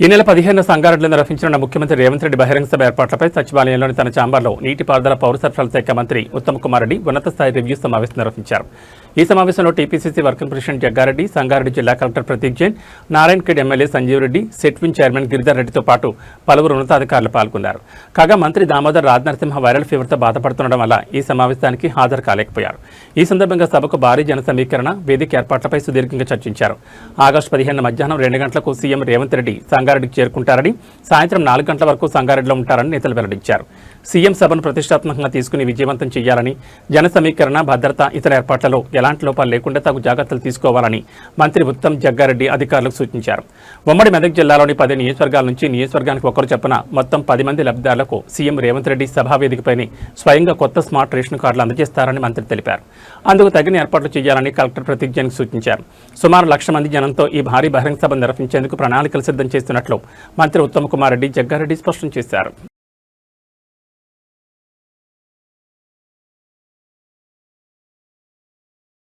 ఈ నెల 15న సంగారెడ్డిలో నిర్వహించనున్న ముఖ్యమంత్రి రేవంత్ రెడ్డి బహిరంగ సభ ఏర్పాట్లపై సచివాలయంలోని తన ఛాంబర్లో నీటిపారుదల పౌర సరఫరాల శాఖ మంత్రి ఉత్తమ్ కుమార్ రెడ్డి ఉన్నత స్థాయి రివ్యూ సమావేశం నిర్వహించారు. ఈ సమావేశంలో TPCC working president Jaggareddy, Sangareddy జిల్లా collector Prateek Jain, Narayankhed MLA Sanjeev Reddy, SETWIN chairman Giridhar రెడ్డితో పాటు పలువురు ఉన్నతాధికారులు పాల్గొన్నారు. కాగా మంత్రి దామోదర్ రాజనరసింహ వైరల్ ఫీవర్తో బాధపడుతుండడం వల్ల ఈ సమావేశానికి హాజరు కాలేకపోయారు. ఈ సందర్భంగా సభకు భారీ జన సమీకరణ, వేదిక ఏర్పాట్లపై సుదీర్ఘంగా చర్చించారు. ఆగస్టు 15న మధ్యాహ్నం 2 గంటలకు సీఎం రేవంత్ రెడ్డి సంగారెడ్డికి చేరుకుంటారని, సాయంత్రం 4 గంటల వరకు సంగారెడ్డిలో ఉంటారని నేతలు వెల్లడించారు. సీఎం సభను ప్రతిష్టాత్మకంగా తీసుకుని విజయవంతం చేయాలని, జన సమీకరణ, భద్రత, ఇతర ఏర్పాట్లలో ఎలాంటి లోపాలు లేకుండా తగు జాగ్రత్తలు తీసుకోవాలని మంత్రి ఉత్తమ్ జగ్గారెడ్డి అధికారులకు సూచించారు. ఉమ్మడి మెదక్ జిల్లాలోని 10 నియోజకవర్గాల నుంచి నియోజకవర్గానికి ఒకరు చొప్పున మొత్తం 10 మంది లబ్ధిదారులకు సీఎం రేవంత్ రెడ్డి సభావేదికపైనే స్వయంగా కొత్త స్మార్ట్ రేషన్ కార్డులు అందజేస్తారని మంత్రి తెలిపారు. అందుకు తగిన ఏర్పాట్లు చేయాలని కలెక్టర్ ప్రతీక్ జైన్ సూచించారు. సుమారు 1,00,000 మంది జనంతో ఈ భారీ బహిరంగ సభ నిర్వహించేందుకు ప్రణాళికలు సిద్ధం చేస్తున్నట్లు మంత్రి ఉత్తమ్ కుమార్ రెడ్డి జగ్గారెడ్డి స్పష్టం చేశారు.